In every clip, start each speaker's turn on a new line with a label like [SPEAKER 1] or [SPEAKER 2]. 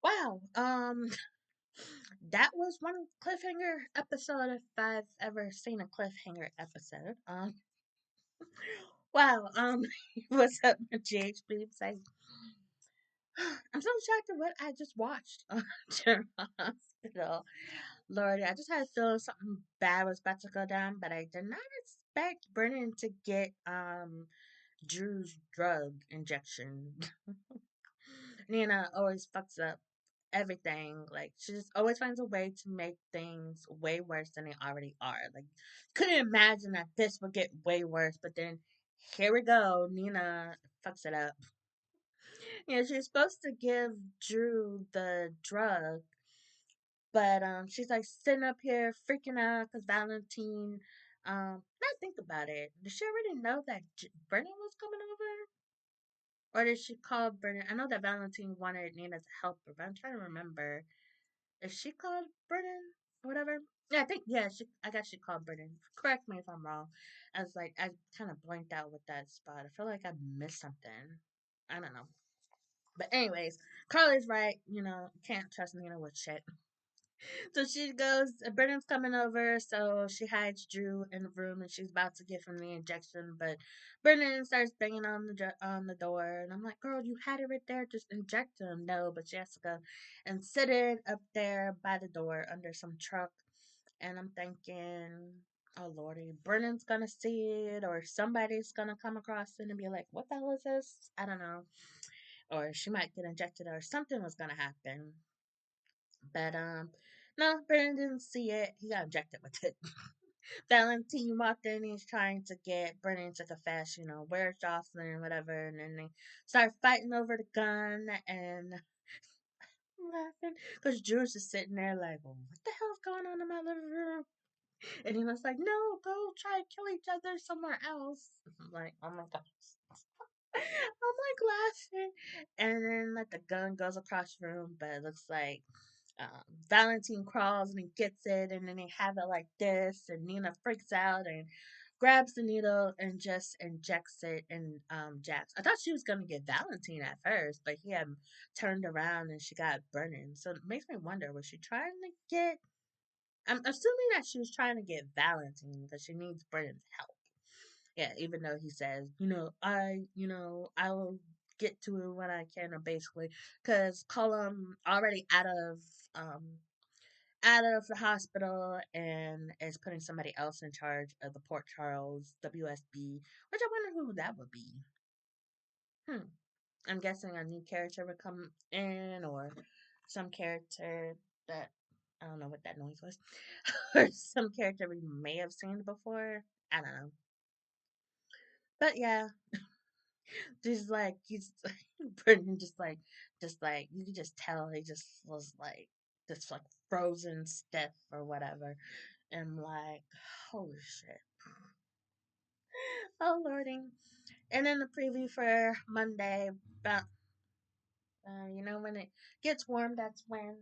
[SPEAKER 1] Wow. That was one cliffhanger episode if I've ever seen a cliffhanger episode. Wow. What's up, GHB? It's like, I'm so shocked at what I just watched on General Hospital. Lord, I just had a feeling something bad was about to go down, but I did not expect Brennan to get Drew's drug injection. Nina always fucks up everything. Like she just always finds a way to make things way worse than they already are. Like couldn't imagine that this would get way worse, but then here we go. Nina fucks it up. She's supposed to give Drew the drug, but she's like sitting up here freaking out because Valentin. Not think about it. Did she already know that Brennan was coming over? Or did she call Brennan? I know that Valentin wanted Nina to help her, but I'm trying to remember if she called Brennan or whatever. Yeah, I think yeah. I guess she called Brennan. Correct me if I'm wrong. I kind of blanked out with that spot. I feel like I missed something. I don't know. But anyways, Carly's right. Can't trust Nina with shit. So she goes, Brennan's coming over, so she hides Drew in the room and she's about to give him the injection. But Brennan starts banging on on the door, and I'm like, girl, you had it right there, just inject him. No, but she has to go and sit it up there by the door under some truck. And I'm thinking, oh lordy, Brennan's gonna see it, or somebody's gonna come across it and be like, what the hell is this? I don't know. Or she might get injected, or something was gonna happen. But no, Brennan didn't see it. He got injected with it. Valentin walked in. He's trying to get Brennan to confess. Where's Jocelyn and whatever. And then they start fighting over the gun. And I'm laughing because Drew's just sitting there like, well, what the hell's going on in my living room? And he was like, no, go try and kill each other somewhere else. I'm like, oh my gosh. I'm like laughing. And then like the gun goes across the room, but it looks like Valentin crawls and he gets it, and then they have it like this, and Nina freaks out and grabs the needle and just injects it in Jax. I thought she was gonna get Valentin at first, but he had turned around and she got Brennan. So it makes me wonder, was she trying to get? I'm assuming that she was trying to get Valentin because she needs Brennan's help. Yeah, even though he says, I'll get to it when I can, or basically, because Cullum already um out of the hospital and is putting somebody else in charge of the Port Charles WSB, which I wonder who that would be. Hmm. I'm guessing a new character would come in, or some character that I don't know what that noise was, or some character we may have seen before. I don't know. But yeah, just like he's Brendan, just like you can just tell he just was like just like frozen stiff or whatever, and like holy shit, oh lordy. And then the preview for Monday about when it gets warm, that's when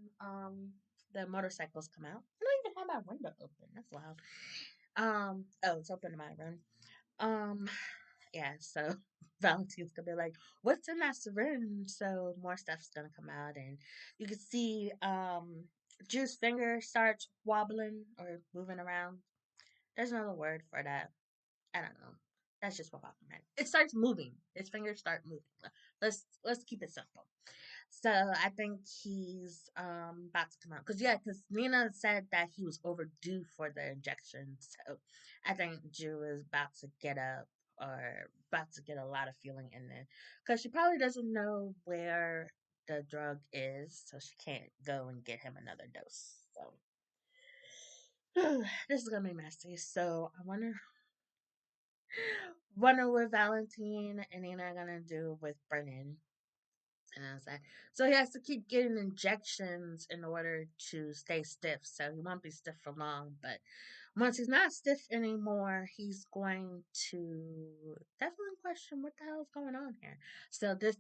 [SPEAKER 1] the motorcycles come out. I don't even have my window open. That's loud. Oh, it's open in my room. Um, yeah, so Valentin's gonna be like, "What's in that syringe?" So more stuff's gonna come out, and you can see Drew's finger starts wobbling or moving around. There's another word for that. I don't know. That's just what popped in my head. It starts moving. His fingers start moving. Let's keep it simple. So I think he's about to come out because Nina said that he was overdue for the injection. So I think Drew is about to get up or about to get a lot of feeling in there because she probably doesn't know where the drug is, so she can't go and get him another dose. So this is gonna be messy. So I wonder what Valentine and Nina are gonna do with Brennan. And I was like, so he has to keep getting injections in order to stay stiff. So he won't be stiff for long. But once he's not stiff anymore, he's going to definitely question what the hell is going on here. So this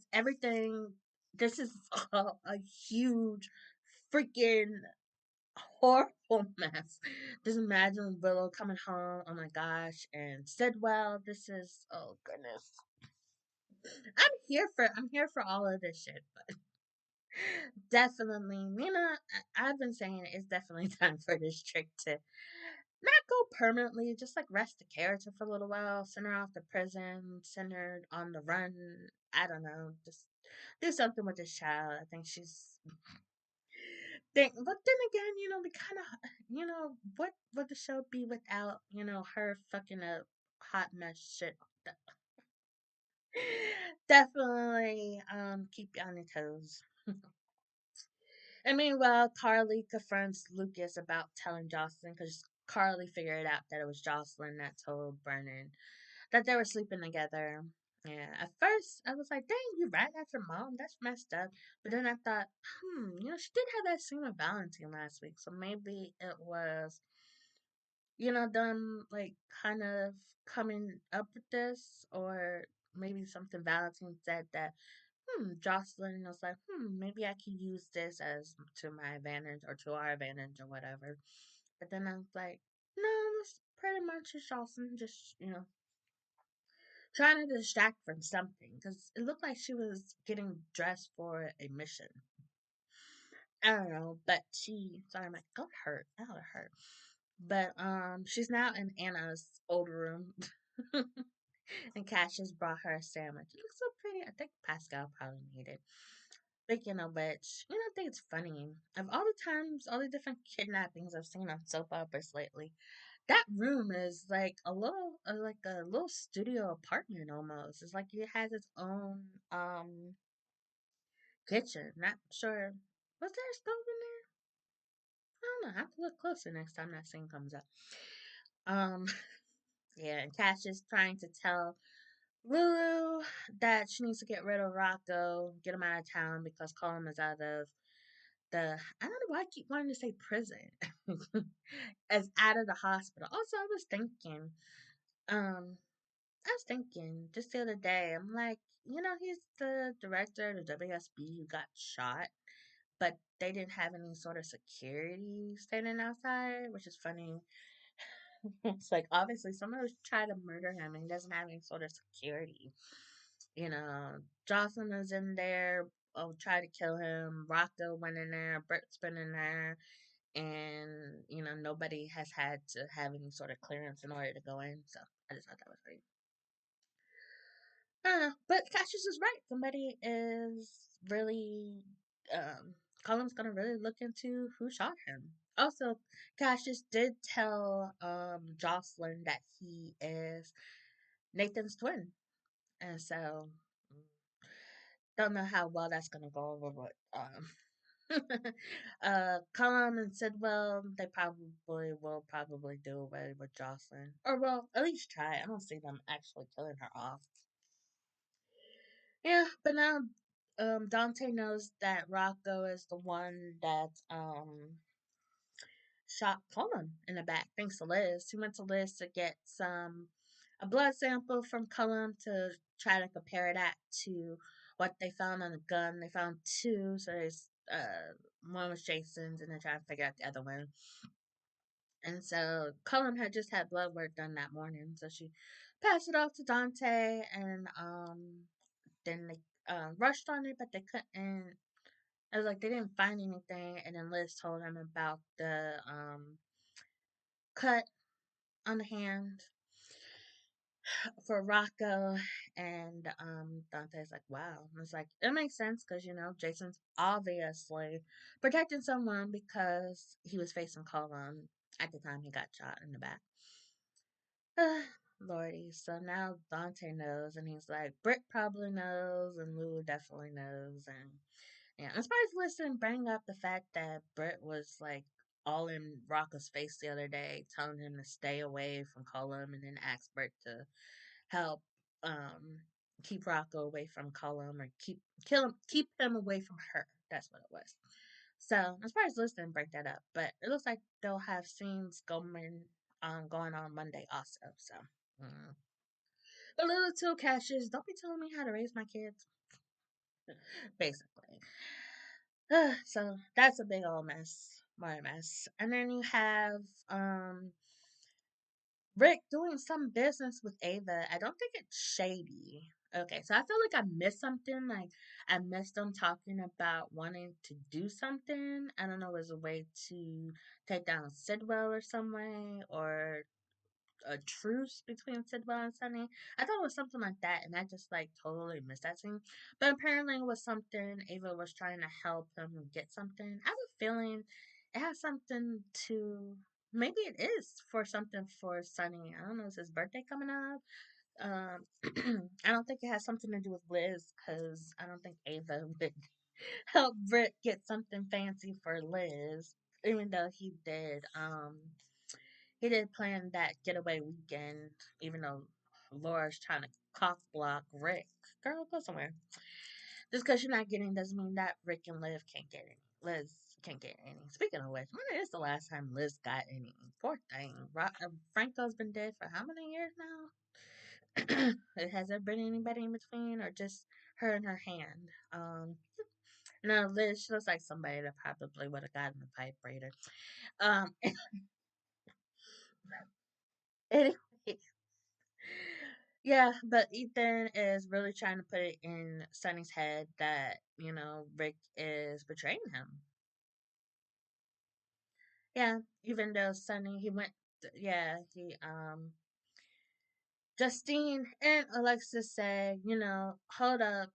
[SPEAKER 1] is a huge freaking horrible mess. Just imagine Willow coming home. Oh my gosh, and Sidwell. This is oh goodness. I'm here for all of this shit. Definitely. I've been saying it's definitely time for this trick to not go permanently, just like rest the character for a little while, send her off to prison, send her on the run. I don't know. Just do something with this child. I think she's but then again, we kind of, what would the show be without, her fucking up hot mess shit? Definitely, keep you on your toes. And meanwhile, Carly confronts Lucas about telling Jocelyn because Carly figured out that it was Jocelyn that told Brennan that they were sleeping together. Yeah, at first I was like, dang, you right after mom? That's messed up. But then I thought, she did have that scene with Valentin last week, so maybe it was, them like kind of coming up with this, or maybe something Valentin said that, Jocelyn was like, maybe I could use this as to my advantage or to our advantage or whatever. But then I was like, no, that's pretty much just Jocelyn just, trying to distract from something because it looked like she was getting dressed for a mission. I don't know, but sorry, my got hurt. That would hurt. But she's now in Anna's old room, and Cassius brought her a sandwich. It looks so pretty. I think Pascal probably made it. Speaking of which, I think it's funny. Of all the times, all the different kidnappings I've seen on soap operas lately, that room is like a little studio apartment almost. It's like it has its own kitchen. Not sure. Was there a stove in there? I don't know. I have to look closer next time that scene comes up. Um, yeah, and Cash is trying to tell Lulu that she needs to get rid of Rocco, get him out of town because Colin is out of I don't know why I keep wanting to say prison. As out of the hospital. Also, um, I was thinking just the other day, I'm like, he's the director of the WSB who got shot, but they didn't have any sort of security standing outside, which is funny. It's like obviously someone was trying to murder him and he doesn't have any sort of security. You know, Jocelyn was in there, tried to kill him. Rocco went in there, Bert's been in there, and nobody has had to have any sort of clearance in order to go in. So I just thought that was great. But Cassius is right. Somebody is really, um, Colin's gonna really look into who shot him. Also, Cassius did tell Jocelyn that he is Nathan's twin, and so don't know how well that's gonna go over, but Colin and Sidwell, they probably will probably do away with Jocelyn, or well, at least try. I don't see them actually killing her off. Yeah, but now Dante knows that Rocco is the one that shot Colin in the back, thanks to Liz. He went to Liz to get a blood sample from Cullen to try to compare that to what they found on the gun. They found two, so there's one was Jason's, and they're trying to figure out the other one. And so Cullen had just had blood work done that morning, so she passed it off to Dante, and then they rushed on it, but they couldn't. It was like they didn't find anything, and then Liz told him about the cut on the hand for Rocco, and Dante's like, wow. And it's like, it makes sense because, Jason's obviously protecting someone because he was facing Colin at the time he got shot in the back. Lordy. So now Dante knows, and he's like, Britt probably knows, and Lulu definitely knows, and yeah, I'm surprised Liz didn't bring up the fact that Britt was like all in Rocco's face the other day, telling him to stay away from Colum, and then asked Britt to help keep Rocco away from Colum, or keep him away from her. That's what it was. So I'm surprised Liz didn't break that up, but it looks like they'll have scenes going on Monday also. So. Mm. But little too, Cassius, don't be telling me how to raise my kids. Basically. So that's a big old mess. What a mess. And then you have Rick doing some business with Ava. I don't think it's shady. Okay, so I feel like I missed something. Like I missed them talking about wanting to do something. I don't know, as a way to take down Sidwell or some way, or a truce between Sidwell and Sonny. I thought it was something like that, and I just like totally missed that scene. But apparently, it was something Ava was trying to help him get something. I have a feeling it has something to. Maybe it is for something for Sonny. I don't know. Is his birthday coming up? I don't think it has something to do with Liz because I don't think Ava would help Britt get something fancy for Liz, even though he did plan that getaway weekend, even though Laura's trying to cock block Rick. Girl, go somewhere. Just because you're not getting doesn't mean that Rick and Liv can't get any. Liz can't get any. Speaking of which, when is the last time Liz got any? Poor thing. Franco's been dead for how many years now? Has there been anybody in between, or just her and her hand? No, Liz, she looks like somebody that probably would have gotten a typewriter. Um, anyway, yeah, but Ethan is really trying to put it in Sonny's head that, Rick is betraying him. Yeah, even though Sonny, yeah, Justine and Alexis say, hold up,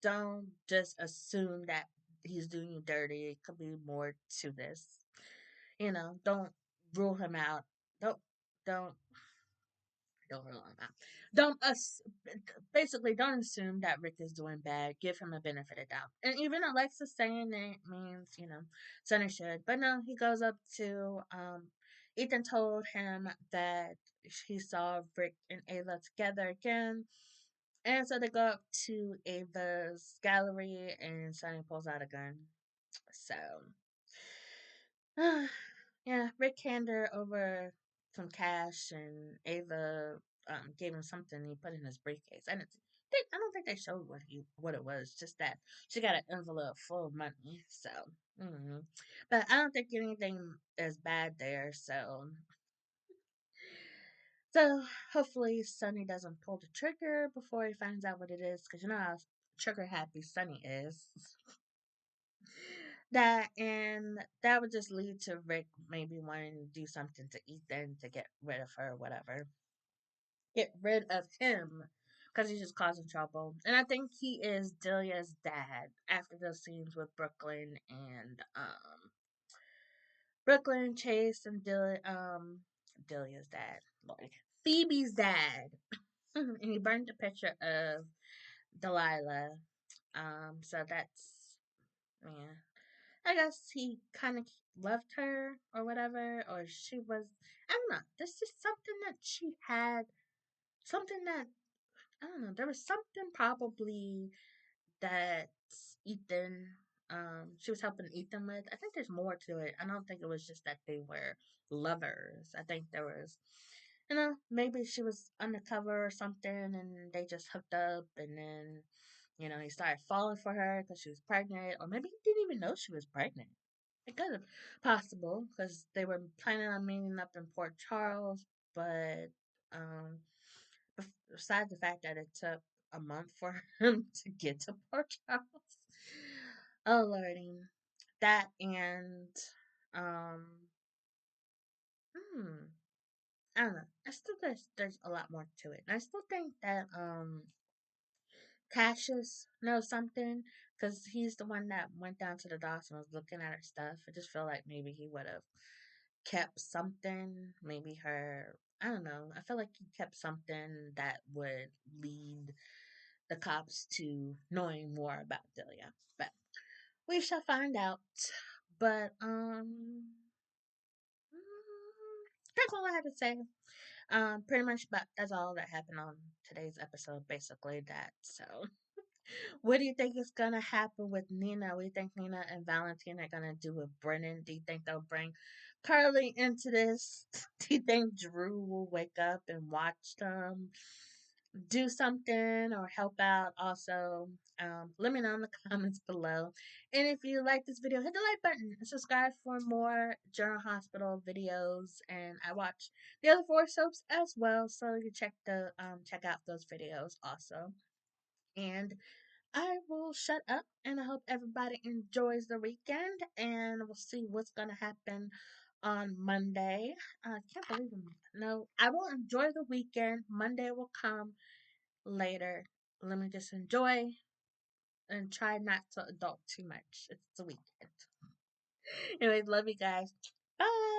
[SPEAKER 1] don't just assume that he's doing you dirty. It could be more to this. Don't rule him out. Don't, don't don't rely on that. Don't us basically don't assume that Rick is doing bad. Give him a benefit of doubt. And even Alexis saying it means, Sonny should. But no, he goes up to Ethan told him that he saw Rick and Ava together again. And so they go up to Ava's gallery and Sonny pulls out a gun. So yeah, Rick handed her over some cash, and Ava gave him something he put in his briefcase. I don't think they showed what it was. Just that she got an envelope full of money. So, mm but I don't think anything is bad there. So hopefully Sonny doesn't pull the trigger before he finds out what it is, because you know how trigger happy Sonny is. That would just lead to Rick maybe wanting to do something to Ethan to get rid of her, or whatever. Get rid of him because he's just causing trouble. And I think he is Delia's dad after those scenes with Brooklyn, Chase, and Delia's dad, like Phoebe's dad, and he burned a picture of Delilah. So that's, yeah. I guess he kind of loved her or whatever, or she was. I don't know. There's just something that she had, something that I don't know. There was something probably that Ethan, she was helping Ethan with. I think there's more to it. I don't think it was just that they were lovers. I think there was, maybe she was undercover or something, and they just hooked up, and then, he started falling for her because she was pregnant, or maybe he didn't even know she was pregnant. It could have possible because they were planning on meeting up in Port Charles, but um, besides the fact that it took a month for him to get to Port Charles. Oh lordy, that and um, hmm, I don't know. I still there's a lot more to it, and I still think that Cassius knows something because he's the one that went down to the docks and was looking at her stuff. I just feel like maybe he would have kept something, maybe her. I don't know. I feel like he kept something that would lead the cops to knowing more about Delia. But we shall find out. But that's all I had to say. Pretty much, but that's all that happened on today's episode. Basically, that. So, what do you think is gonna happen with Nina? What do you think Nina and Valentin are gonna do with Brennan? Do you think they'll bring Carly into this? Do you think Drew will wake up and watch them? do something or help out, also let me know in the comments below. And if you like this video, hit the like button and subscribe for more General Hospital videos. And I watch the other four soaps as well, so you can check out those videos also. And I will shut up, and I hope everybody enjoys the weekend, and we'll see what's gonna happen on Monday. I can't believe it. No, I will enjoy the weekend. Monday will come later. Let me just enjoy and try not to adult too much. It's the weekend. Anyways, love you guys. Bye.